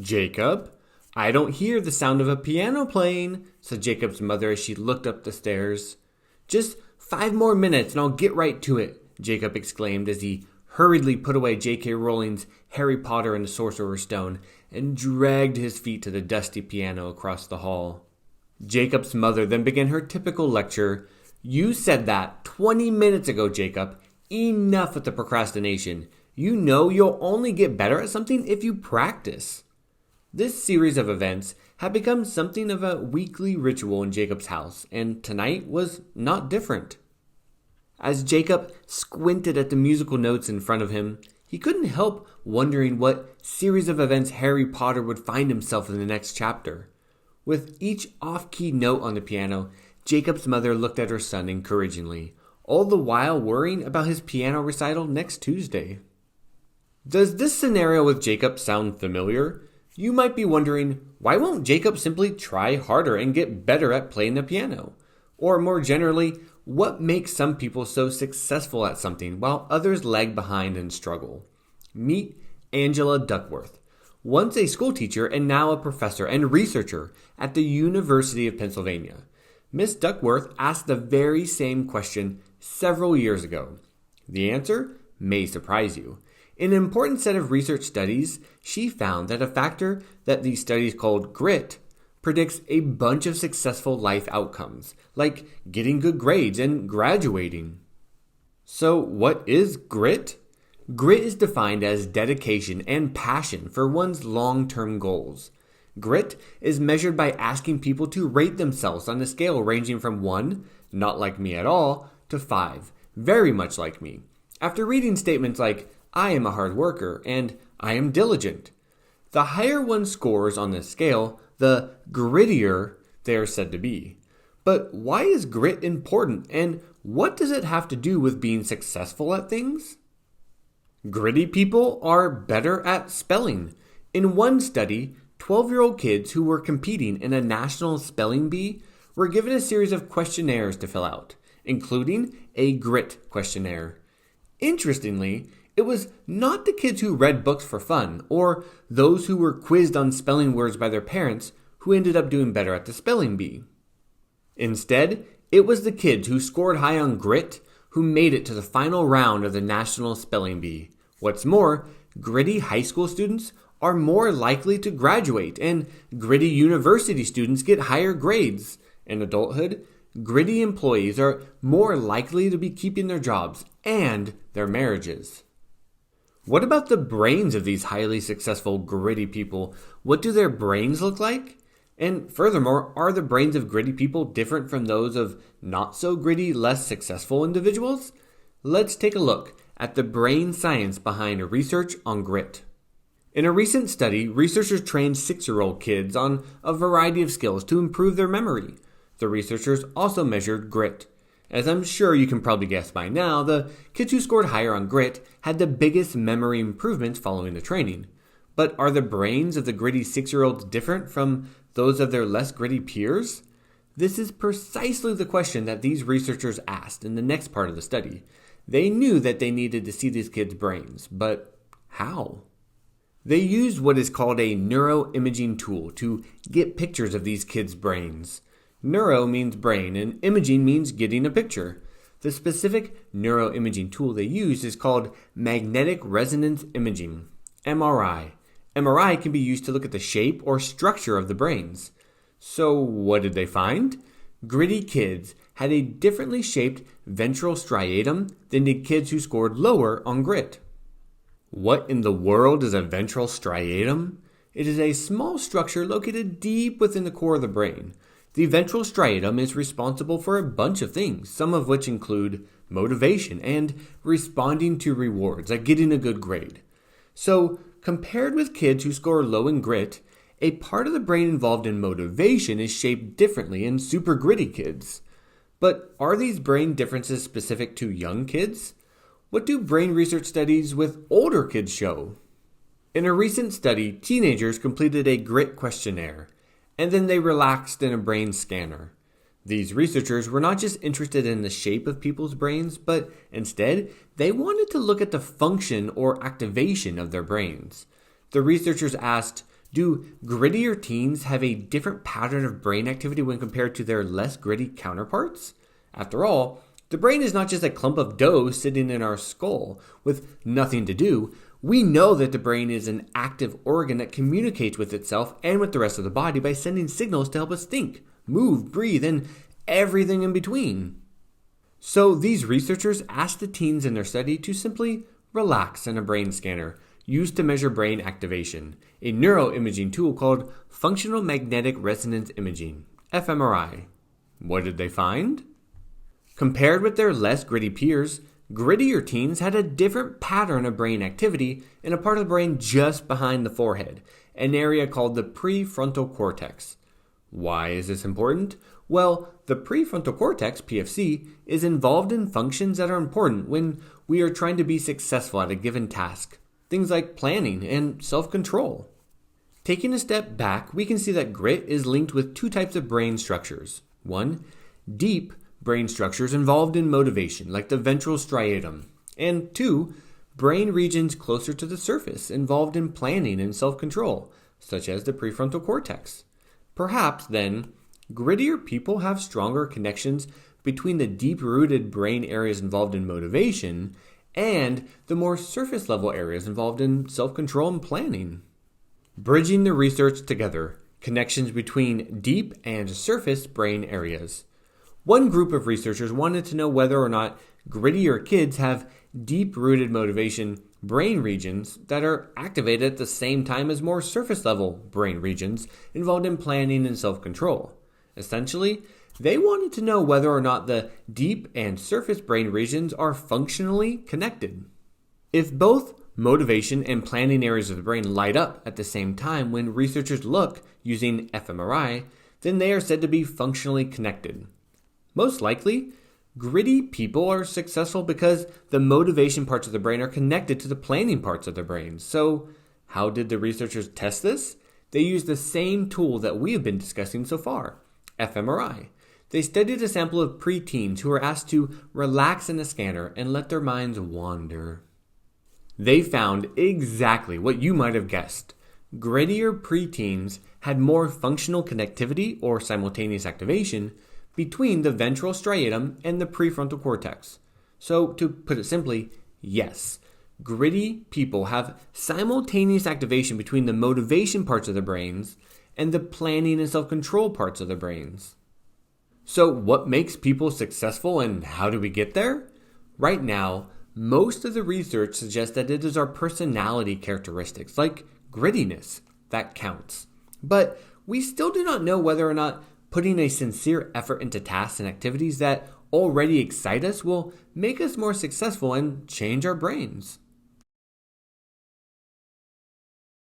"Jacob, I don't hear the sound of a piano playing," said Jacob's mother as she looked up the stairs. "Just 5 more minutes and I'll get right to it," Jacob exclaimed as he hurriedly put away J.K. Rowling's Harry Potter and the Sorcerer's Stone and dragged his feet to the dusty piano across the hall. Jacob's mother then began her typical lecture. "You said that 20 minutes ago, Jacob. Enough with the procrastination. You know you'll only get better at something if you practice." This series of events had become something of a weekly ritual in Jacob's house, and tonight was not different. As Jacob squinted at the musical notes in front of him, he couldn't help wondering what series of events Harry Potter would find himself in the next chapter. With each off-key note on the piano, Jacob's mother looked at her son encouragingly, all the while worrying about his piano recital next Tuesday. Does this scenario with Jacob sound familiar? You might be wondering, why won't Jacob simply try harder and get better at playing the piano? Or more generally, what makes some people so successful at something while others lag behind and struggle? Meet Angela Duckworth, once a school teacher and now a professor and researcher at the University of Pennsylvania. Miss Duckworth asked the very same question several years ago. The answer may surprise you. In an important set of research studies, she found that a factor that these studies called grit predicts a bunch of successful life outcomes, like getting good grades and graduating. So what is grit? Grit is defined as dedication and passion for one's long-term goals. Grit is measured by asking people to rate themselves on a scale ranging from 1, not like me at all, to 5, very much like me. After reading statements like, "I am a hard worker," and "I am diligent." The higher one scores on this scale, the grittier they are said to be. But why is grit important, and what does it have to do with being successful at things? Gritty people are better at spelling. In one study, 12-year-old kids who were competing in a national spelling bee were given a series of questionnaires to fill out, including a grit questionnaire. Interestingly, it was not the kids who read books for fun or those who were quizzed on spelling words by their parents who ended up doing better at the spelling bee. Instead, it was the kids who scored high on grit who made it to the final round of the National Spelling Bee. What's more, gritty high school students are more likely to graduate, and gritty university students get higher grades. In adulthood, gritty employees are more likely to be keeping their jobs and their marriages. What about the brains of these highly successful, gritty people? What do their brains look like? And furthermore, are the brains of gritty people different from those of not so gritty, less successful individuals? Let's take a look at the brain science behind research on grit. In a recent study, researchers trained 6-year-old kids on a variety of skills to improve their memory. The researchers also measured grit. As I'm sure you can probably guess by now, the kids who scored higher on grit had the biggest memory improvements following the training. But are the brains of the gritty 6-year-olds different from those of their less gritty peers? This is precisely the question that these researchers asked in the next part of the study. They knew that they needed to see these kids' brains, but how? They used what is called a neuroimaging tool to get pictures of these kids' brains. Neuro means brain, and imaging means getting a picture. The specific neuroimaging tool they used is called magnetic resonance imaging, MRI. MRI can be used to look at the shape or structure of the brains. So what did they find? Gritty kids had a differently shaped ventral striatum than did kids who scored lower on grit. What in the world is a ventral striatum? It is a small structure located deep within the core of the brain. The ventral striatum is responsible for a bunch of things, some of which include motivation and responding to rewards, like getting a good grade. So, compared with kids who score low in grit, a part of the brain involved in motivation is shaped differently in super gritty kids. But are these brain differences specific to young kids? What do brain research studies with older kids show? In a recent study, teenagers completed a grit questionnaire, and then they relaxed in a brain scanner. These researchers were not just interested in the shape of people's brains, but instead, they wanted to look at the function or activation of their brains. The researchers asked, Do grittier teens have a different pattern of brain activity when compared to their less gritty counterparts? After all, the brain is not just a clump of dough sitting in our skull with nothing to do. We know that the brain is an active organ that communicates with itself and with the rest of the body by sending signals to help us think, move, breathe, and everything in between. So these researchers asked the teens in their study to simply relax in a brain scanner used to measure brain activation, a neuroimaging tool called functional magnetic resonance imaging, fMRI. What did they find? Compared with their less gritty peers, grittier teens had a different pattern of brain activity in a part of the brain just behind the forehead, an area called the prefrontal cortex. Why is this important? Well, the prefrontal cortex, PFC, is involved in functions that are important when we are trying to be successful at a given task. Things like planning and self-control. Taking a step back, we can see that grit is linked with two types of brain structures. One, deep brain structures involved in motivation, like the ventral striatum. And two, brain regions closer to the surface, involved in planning and self-control, such as the prefrontal cortex. Perhaps, then, grittier people have stronger connections between the deep-rooted brain areas involved in motivation and the more surface-level areas involved in self-control and planning. Bridging the research together, connections between deep and surface brain areas. One group of researchers wanted to know whether or not grittier kids have deep-rooted motivation brain regions that are activated at the same time as more surface-level brain regions involved in planning and self-control. Essentially, they wanted to know whether or not the deep and surface brain regions are functionally connected. If both motivation and planning areas of the brain light up at the same time when researchers look using fMRI, then they are said to be functionally connected. Most likely, gritty people are successful because the motivation parts of the brain are connected to the planning parts of the brain. So, how did the researchers test this? They used the same tool that we have been discussing so far, fMRI. They studied a sample of preteens who were asked to relax in a scanner and let their minds wander. They found exactly what you might have guessed. Grittier preteens had more functional connectivity or simultaneous activation between the ventral striatum and the prefrontal cortex. So, to put it simply, yes, gritty people have simultaneous activation between the motivation parts of the brains and the planning and self-control parts of the brains. So what makes people successful and how do we get there? Right now, most of the research suggests that it is our personality characteristics, like grittiness, that counts. But we still do not know whether or not putting a sincere effort into tasks and activities that already excite us will make us more successful and change our brains.